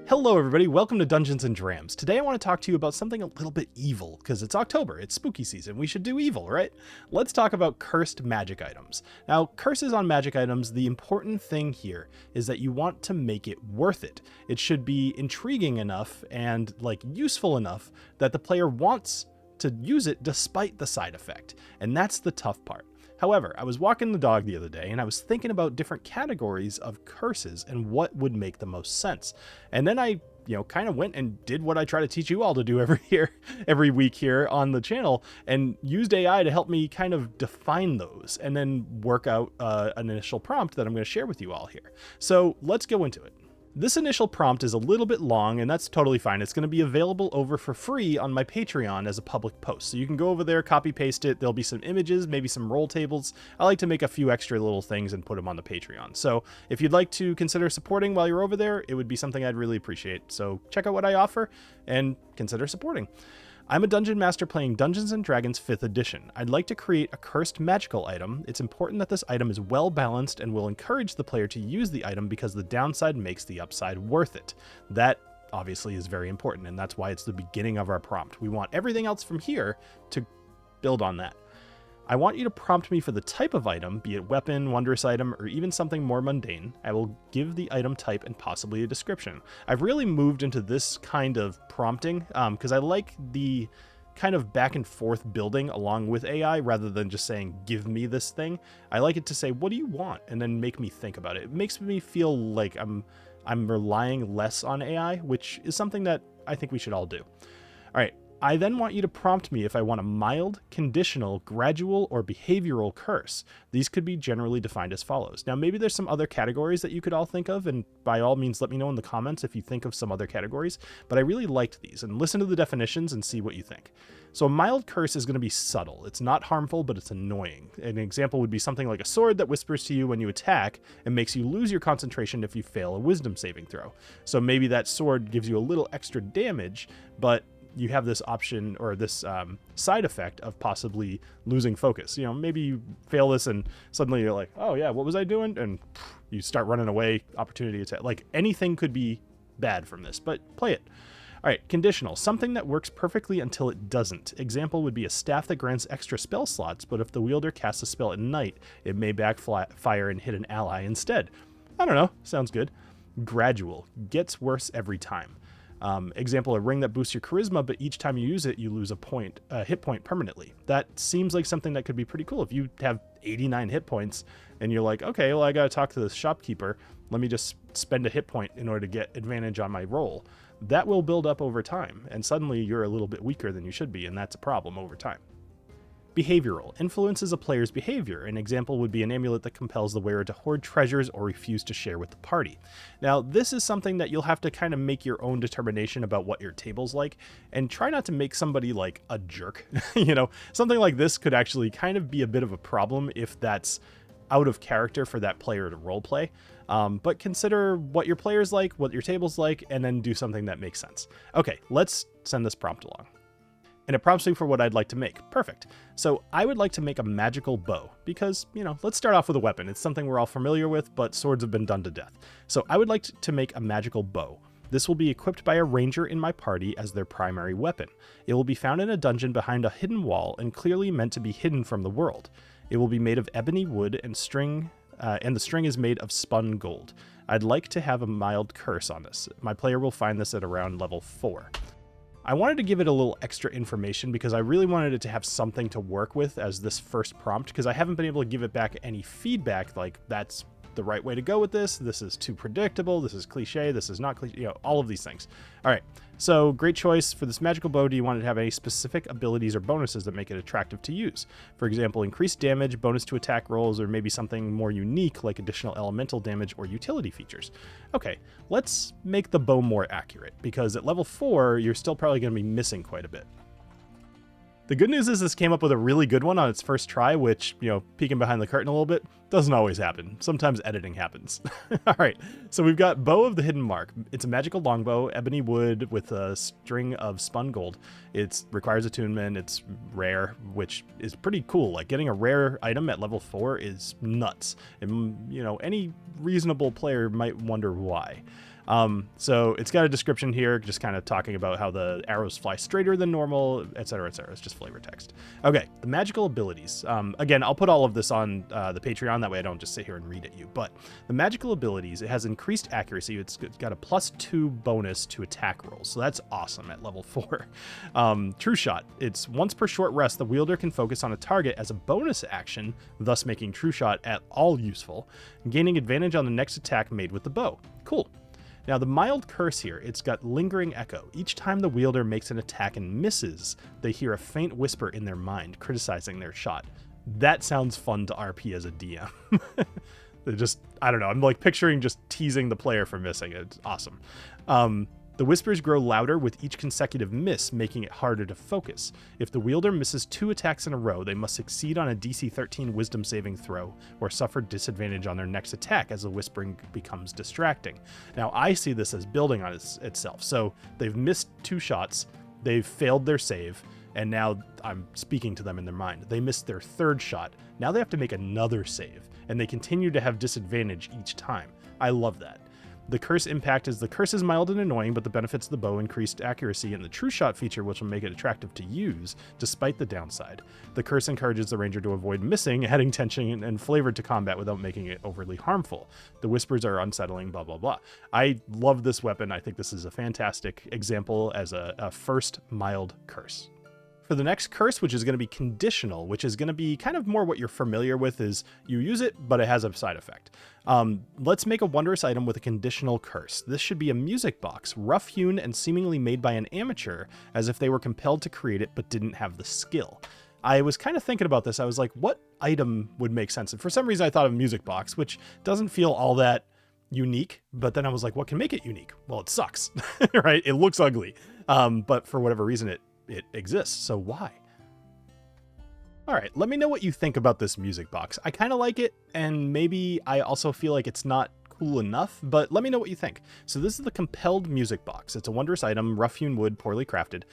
Hello everybody, welcome to Dungeons & Drams. Today I want to talk to you about something a little bit evil, because it's October, it's spooky season, we should do evil, right? Let's talk about cursed magic items. Now, curses on magic items, the important thing here is that you want to make it worth it. It should be intriguing enough and useful enough that the player wants to use it despite the side effect, and that's the tough part. However, I was walking the dog the other day and I was thinking about different categories of curses and what would make the most sense. And then I, kind of went and did what I try to teach you all to do every week here on the channel, and used AI to help me kind of define those and then work out an initial prompt that I'm going to share with you all here. So let's go into it. This initial prompt is a little bit long, and that's totally fine. It's going to be available over for free on my Patreon as a public post. So you can go over there, copy paste it. There'll be some images, maybe some roll tables. I like to make a few extra little things and put them on the Patreon. So if you'd like to consider supporting while you're over there, it would be something I'd really appreciate. So check out what I offer and consider supporting. I'm a dungeon master playing Dungeons & Dragons 5th edition. I'd like to create a cursed magical item. It's important that this item is well balanced and will encourage the player to use the item because the downside makes the upside worth it. That obviously is very important, and that's why it's the beginning of our prompt. We want everything else from here to build on that. I want you to prompt me for the type of item, be it weapon, wondrous item, or even something more mundane. I will give the item type and possibly a description. I've really moved into this kind of prompting because I like the kind of back and forth building along with AI rather than just saying, give me this thing. I like it to say, what do you want? And then make me think about it. It makes me feel like I'm relying less on AI, which is something that I think we should all do. All right. I then want you to prompt me if I want a mild, conditional, gradual, or behavioral curse. These could be generally defined as follows. Now, maybe there's some other categories that you could all think of, and by all means, let me know in the comments if you think of some other categories, but I really liked these, and listen to the definitions and see what you think. So a mild curse is going to be subtle. It's not harmful, but it's annoying. An example would be something like a sword that whispers to you when you attack and makes you lose your concentration if you fail a wisdom saving throw. So maybe that sword gives you a little extra damage, but you have this option or this side effect of possibly losing focus. Maybe you fail this and suddenly you're like, oh yeah, what was I doing? And you start running away, opportunity attack. Anything could be bad from this, but play it. All right, conditional, something that works perfectly until it doesn't. Example would be a staff that grants extra spell slots, but if the wielder casts a spell at night, it may backfire and hit an ally instead. I don't know, sounds good. Gradual, gets worse every time. Example, a ring that boosts your charisma, but each time you use it, you lose a hit point permanently. That seems like something that could be pretty cool. If you have 89 hit points and you're like, okay, well, I got to talk to the shopkeeper. Let me just spend a hit point in order to get advantage on my roll. That will build up over time, and suddenly you're a little bit weaker than you should be, and that's a problem over time. Behavioral, influences a player's behavior. An example would be an amulet that compels the wearer to hoard treasures or refuse to share with the party. Now, this is something that you'll have to kind of make your own determination about what your table's like, and try not to make somebody like a jerk. Something like this could actually kind of be a bit of a problem if that's out of character for that player to roleplay. But consider what your player's like, what your table's like, and then do something that makes sense. Okay, let's send this prompt along. And it prompts me for what I'd like to make. Perfect. So I would like to make a magical bow because, let's start off with a weapon. It's something we're all familiar with, but swords have been done to death. So I would like to make a magical bow. This will be equipped by a ranger in my party as their primary weapon. It will be found in a dungeon behind a hidden wall and clearly meant to be hidden from the world. It will be made of ebony wood and string, and the string is made of spun gold. I'd like to have a mild curse on this. My player will find this at around level 4. I wanted to give it a little extra information because I really wanted it to have something to work with as this first prompt, because I haven't been able to give it back any feedback like that's the right way to go with this. This is too predictable. This is cliche. This is not cliche. All of these things. All right. So great choice for this magical bow. Do you want it to have any specific abilities or bonuses that make it attractive to use? For example, increased damage, bonus to attack rolls, or maybe something more unique like additional elemental damage or utility features. Okay, let's make the bow more accurate because at level 4, you're still probably going to be missing quite a bit. The good news is this came up with a really good one on its first try, which, peeking behind the curtain a little bit, doesn't always happen. Sometimes editing happens. All right, so we've got Bow of the Hidden Mark. It's a magical longbow, ebony wood with a string of spun gold. It requires attunement. It's rare, which is pretty cool. Like getting a rare item at level 4 is nuts. And, any reasonable player might wonder why. So it's got a description here, just kind of talking about how the arrows fly straighter than normal, etc., etc. It's just flavor text. Okay, the magical abilities. Again, I'll put all of this on the Patreon. That way I don't just sit here and read at you. But the magical abilities, it has increased accuracy. It's got a +2 bonus to attack rolls. So that's awesome at level 4. True Shot. It's once per short rest, the wielder can focus on a target as a bonus action, thus making True Shot at all useful, gaining advantage on the next attack made with the bow. Cool. Now the mild curse here, it's got lingering echo. Each time the wielder makes an attack and misses, they hear a faint whisper in their mind, criticizing their shot. That sounds fun to RP as a DM. I don't know, I'm like picturing just teasing the player for missing. It's awesome. The whispers grow louder with each consecutive miss, making it harder to focus. If the wielder misses 2 attacks in a row, they must succeed on a DC 13 wisdom saving throw or suffer disadvantage on their next attack as the whispering becomes distracting. Now, I see this as building on itself. So they've missed 2 shots, they've failed their save, and now I'm speaking to them in their mind. They missed their 3rd shot. Now they have to make another save, and they continue to have disadvantage each time. I love that. The curse impact is the curse is mild and annoying, but the benefits of the bow increased accuracy and the True Shot feature, which will make it attractive to use, despite the downside. The curse encourages the ranger to avoid missing, adding tension and flavor to combat without making it overly harmful. The whispers are unsettling, blah, blah, blah. I love this weapon. I think this is a fantastic example as a first mild curse. For the next curse, which is going to be conditional, which is going to be kind of more what you're familiar with, is you use it, but it has a side effect. Let's make a wondrous item with a conditional curse. This should be a music box, rough-hewn and seemingly made by an amateur, as if they were compelled to create it but didn't have the skill. I was kind of thinking about this. I was like, what item would make sense? And for some reason, I thought of music box, which doesn't feel all that unique, but then I was like, what can make it unique? Well, it sucks, right? It looks ugly, but for whatever reason, it exists. So why? All right, let me know what you think about this music box. I kind of like it, and maybe I also feel like it's not cool enough, but let me know what you think. So this is the compelled music box. It's a wondrous item, rough-hewn wood, poorly crafted.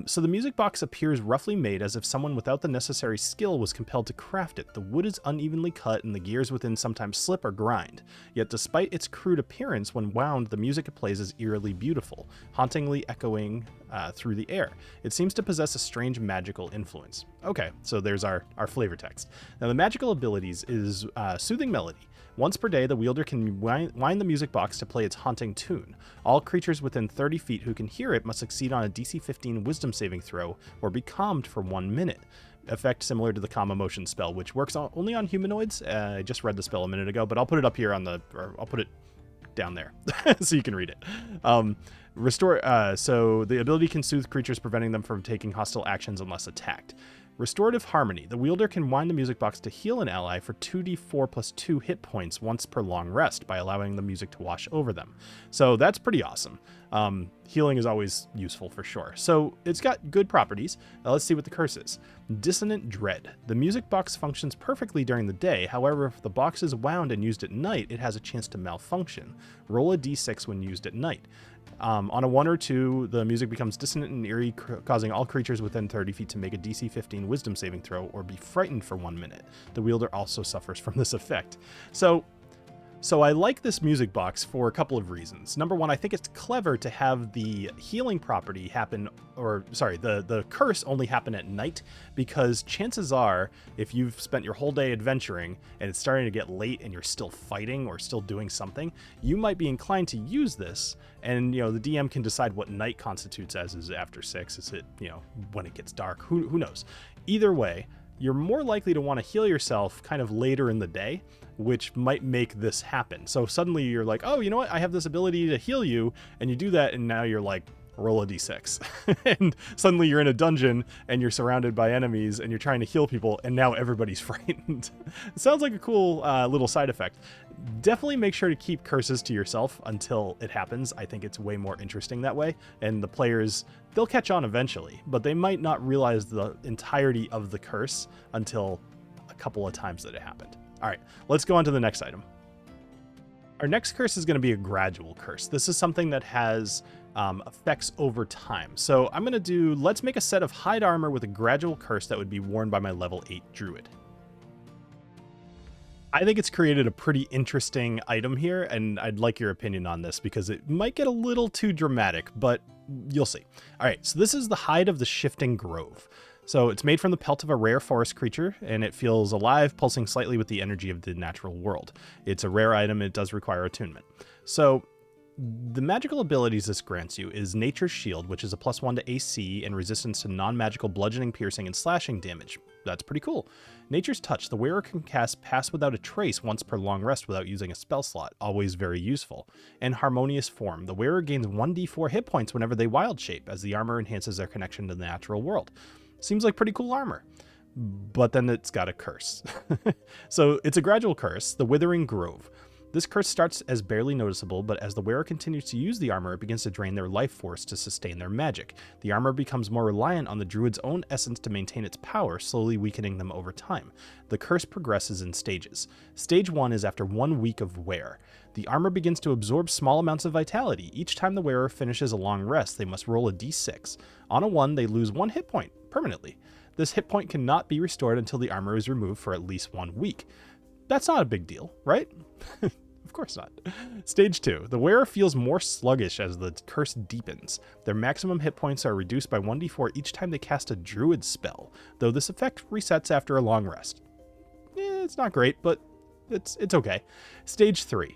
So the music box appears roughly made as if someone without the necessary skill was compelled to craft it. The wood is unevenly cut and the gears within sometimes slip or grind. Yet despite its crude appearance, when wound, the music it plays is eerily beautiful, hauntingly echoing through the air. It seems to possess a strange magical influence. Okay, so there's our flavor text. Now the magical abilities is soothing melody. Once per day, the wielder can wind the music box to play its haunting tune. All creatures within 30 feet who can hear it must succeed on a DC 15 wisdom saving throw or be calmed for 1 minute. Effect similar to the calm emotion spell, which works only on humanoids. I just read the spell a minute ago, but I'll put it up here or I'll put it down there so you can read it. So the ability can soothe creatures, preventing them from taking hostile actions unless attacked. Restorative Harmony. The wielder can wind the music box to heal an ally for 2d4 plus 2 hit points once per long rest by allowing the music to wash over them. So that's pretty awesome. Healing is always useful for sure. So it's got good properties. Now let's see what the curse is. Dissonant Dread. The music box functions perfectly during the day. However, if the box is wound and used at night, it has a chance to malfunction. Roll a d6 when used at night. On a 1 or 2, the music becomes dissonant and eerie, causing all creatures within 30 feet to make a DC 15 wisdom saving throw or be frightened for 1 minute. The wielder also suffers from this effect. So I like this music box for a couple of reasons. Number one, I think it's clever to have the healing property happen, the curse only happen at night, because chances are, if you've spent your whole day adventuring and it's starting to get late and you're still fighting or still doing something, you might be inclined to use this. And, the DM can decide what night constitutes as. Is it after 6? Is it, when it gets dark? Who knows? Either way, you're more likely to want to heal yourself kind of later in the day, which might make this happen. So suddenly you're like, oh, you know what? I have this ability to heal you. And you do that, and now you're like, roll a d6. And suddenly you're in a dungeon, and you're surrounded by enemies, and you're trying to heal people, and now everybody's frightened. It sounds like a cool little side effect. Definitely make sure to keep curses to yourself until it happens. I think it's way more interesting that way. And the players, they'll catch on eventually, but they might not realize the entirety of the curse until a couple of times that it happened. All right, let's go on to the next item. Our next curse is going to be a gradual curse. This is something that has effects over time. So I'm going to let's make a set of hide armor with a gradual curse that would be worn by my level 8 druid. I think it's created a pretty interesting item here, and I'd like your opinion on this because it might get a little too dramatic, but you'll see. All right, so this is the Hide of the Shifting Grove. So it's made from the pelt of a rare forest creature, and it feels alive, pulsing slightly with the energy of the natural world. It's a rare item, it does require attunement. So the magical abilities this grants you is Nature's Shield, which is a +1 to AC and resistance to non-magical bludgeoning, piercing, and slashing damage. That's pretty cool. Nature's Touch. The wearer can cast Pass Without a Trace once per long rest without using a spell slot. Always very useful. And Harmonious Form. The wearer gains 1d4 hit points whenever they wild shape, as the armor enhances their connection to the natural world. Seems like pretty cool armor. But then it's got a curse. So it's a Gradual Curse, the Withering Grove. This curse starts as barely noticeable, but as the wearer continues to use the armor, it begins to drain their life force to sustain their magic. The armor becomes more reliant on the druid's own essence to maintain its power, slowly weakening them over time. The curse progresses in stages. Stage 1 is after 1 week of wear. The armor begins to absorb small amounts of vitality. Each time the wearer finishes a long rest, they must roll a d6. On a 1, they lose 1 hit point, permanently. This hit point cannot be restored until the armor is removed for at least 1 week. That's not a big deal, right? Of course not. Stage 2. The wearer feels more sluggish as the curse deepens. Their maximum hit points are reduced by 1d4 each time they cast a druid spell, though this effect resets after a long rest. It's not great, but it's okay. Stage 3.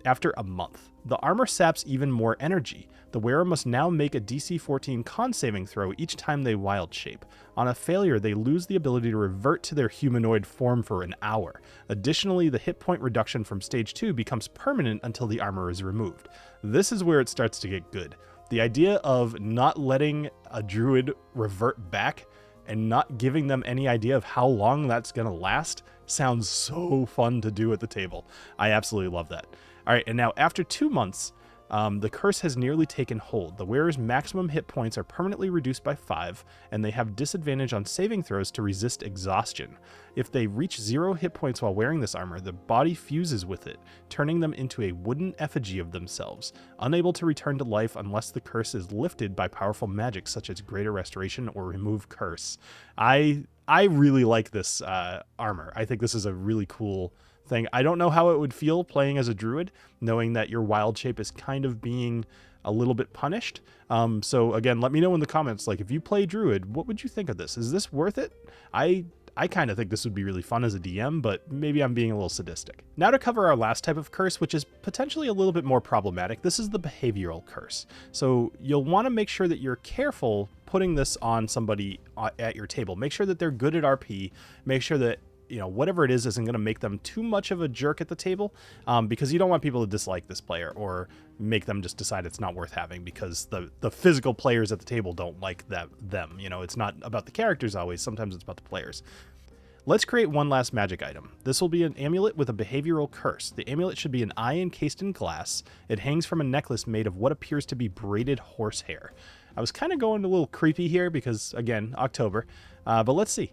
After a month, the armor saps even more energy. The wearer must now make a DC 14 con saving throw each time they wild shape. On a failure, they lose the ability to revert to their humanoid form for an hour. Additionally, the hit point reduction from stage 2 becomes permanent until the armor is removed. This is where it starts to get good. The idea of not letting a druid revert back and not giving them any idea of how long that's going to last sounds so fun to do at the table. I absolutely love that. All right, and now after 2 months, the curse has nearly taken hold. The wearer's maximum hit points are permanently reduced by 5, and they have disadvantage on saving throws to resist exhaustion. If they reach 0 hit points while wearing this armor, the body fuses with it, turning them into a wooden effigy of themselves, unable to return to life unless the curse is lifted by powerful magic such as Greater Restoration or Remove Curse. I really like this armor. I think this is a really cool thing. I don't know how it would feel playing as a druid, knowing that your wild shape is kind of being a little bit punished. So again, let me know in the comments, like, if you play druid, what would you think of this? Is this worth it? I kind of think this would be really fun as a DM, but maybe I'm being a little sadistic. Now to cover our last type of curse, which is potentially a little bit more problematic. This is the behavioral curse. So you'll want to make sure that you're careful putting this on somebody at your table. Make sure that they're good at RP. Make sure that whatever it is isn't going to make them too much of a jerk at the table, because you don't want people to dislike this player or make them just decide it's not worth having because the physical players at the table don't like them. It's not about the characters always. Sometimes it's about the players. Let's create one last magic item. This will be an amulet with a behavioral curse. The amulet should be an eye encased in glass. It hangs from a necklace made of what appears to be braided horsehair. I was kind of going a little creepy here because, again, October, but let's see.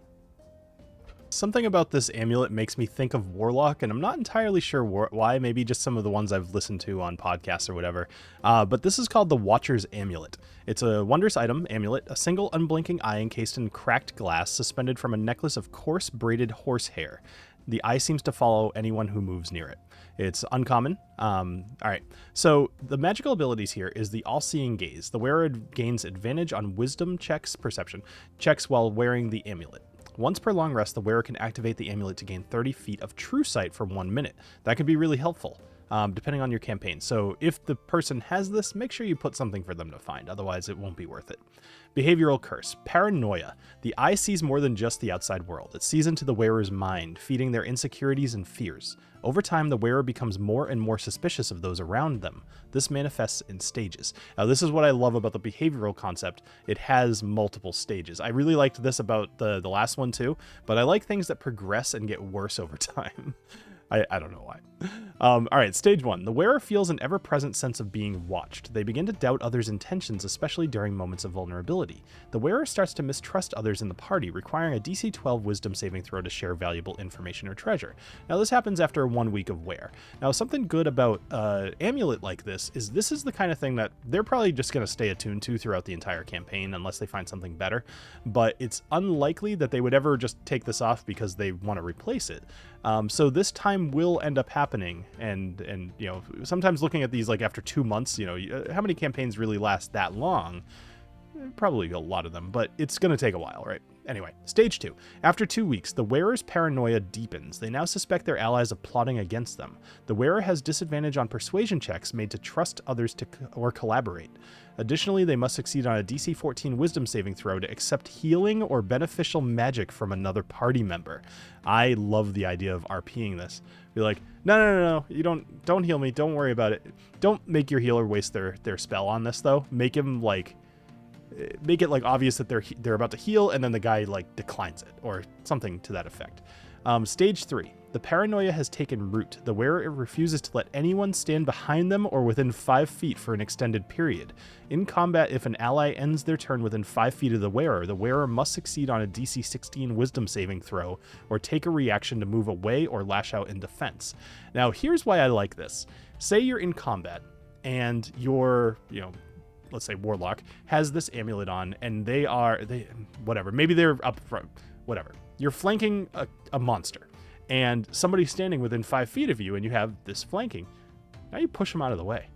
Something about this amulet makes me think of Warlock, and I'm not entirely sure why, maybe just some of the ones I've listened to on podcasts or whatever, but this is called the Watcher's Amulet. It's a wondrous item, amulet, a single unblinking eye encased in cracked glass, suspended from a necklace of coarse braided horsehair. The eye seems to follow anyone who moves near it. It's uncommon. All right, so the magical abilities here is the All-Seeing Gaze. The wearer gains advantage on wisdom perception checks while wearing the amulet. Once per long rest, the wearer can activate the amulet to gain 30 feet of true sight for 1 minute. That could be really helpful, depending on your campaign. So if the person has this, make sure you put something for them to find. Otherwise, it won't be worth it. Behavioral curse. Paranoia. The eye sees more than just the outside world. It sees into the wearer's mind, feeding their insecurities and fears. Over time, the wearer becomes more and more suspicious of those around them. This manifests in stages. Now, this is what I love about the behavioral concept. It has multiple stages. I really liked this about the last one too, but I like things that progress and get worse over time. I don't know why. All right, stage 1. The wearer feels an ever-present sense of being watched. They begin to doubt others' intentions, especially during moments of vulnerability. The wearer starts to mistrust others in the party, requiring a DC 12 wisdom saving throw to share valuable information or treasure. Now, this happens after 1 week of wear. Now, something good about amulet like this is the kind of thing that they're probably just going to stay attuned to throughout the entire campaign unless they find something better, but it's unlikely that they would ever just take this off because they want to replace it. So this time will end up happening, and you know, sometimes looking at these like after 2 months, you know, how many campaigns really last that long? Probably a lot of them, but it's going to take a while, right? Anyway, stage 2. After 2 weeks, the wearer's paranoia deepens. They now suspect their allies of plotting against them. The wearer has disadvantage on persuasion checks made to trust others or collaborate. Additionally, they must succeed on a DC 14 wisdom saving throw to accept healing or beneficial magic from another party member. I love the idea of RPing this. Be like, no, you don't heal me. Don't worry about it. Don't make your healer waste their spell on this though. Make it like obvious that they're about to heal, and then the guy like declines it or something to that effect. Stage 3. The paranoia has taken root. The wearer refuses to let anyone stand behind them or within 5 feet for an extended period. In combat, if an ally ends their turn within 5 feet of the wearer must succeed on a DC 16 wisdom saving throw or take a reaction to move away or lash out in defense. Now, here's why I like this. Say you're in combat and your, you know, let's say warlock has this amulet on, and maybe they're up front, whatever. You're flanking a monster, and somebody's standing within 5 feet of you, and you have this flanking. Now you push them out of the way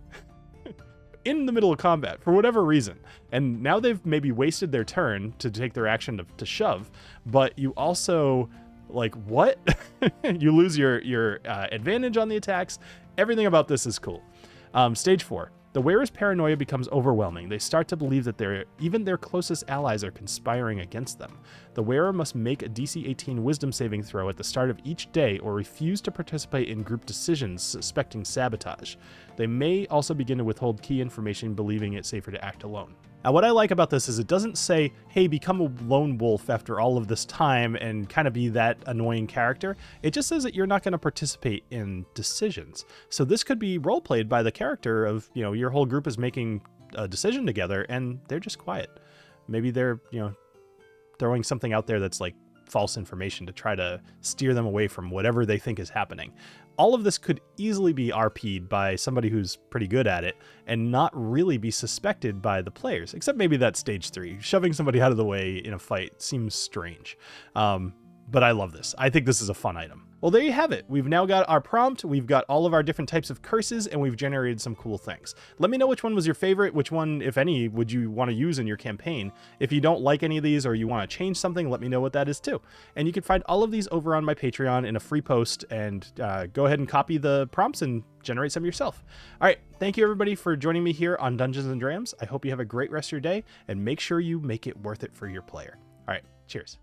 in the middle of combat for whatever reason, and now they've maybe wasted their turn to take their action to shove, but you also like what? You lose your advantage on the attacks. Everything about this is cool. Stage 4. The wearer's paranoia becomes overwhelming. They start to believe that even their closest allies are conspiring against them. The wearer must make a DC 18 wisdom saving throw at the start of each day or refuse to participate in group decisions suspecting sabotage. They may also begin to withhold key information, believing it safer to act alone. Now, what I like about this is it doesn't say, hey, become a lone wolf after all of this time and kind of be that annoying character. It just says that you're not going to participate in decisions. So this could be role-played by the character of, you know, your whole group is making a decision together and they're just quiet. Maybe they're, you know, throwing something out there that's like false information to try to steer them away from whatever they think is happening. All of this could easily be RP'd by somebody who's pretty good at it and not really be suspected by the players, except maybe that stage 3. Shoving somebody out of the way in a fight seems strange. But I love this. I think this is a fun item. Well, there you have it. We've now got our prompt, we've got all of our different types of curses, and we've generated some cool things. Let me know which one was your favorite, which one, if any, would you want to use in your campaign. If you don't like any of these or you want to change something, let me know what that is too. And you can find all of these over on my Patreon in a free post, and go ahead and copy the prompts and generate some yourself. All right, thank you everybody for joining me here on Dungeons and Drams. I hope you have a great rest of your day, and make sure you make it worth it for your player. All right, cheers.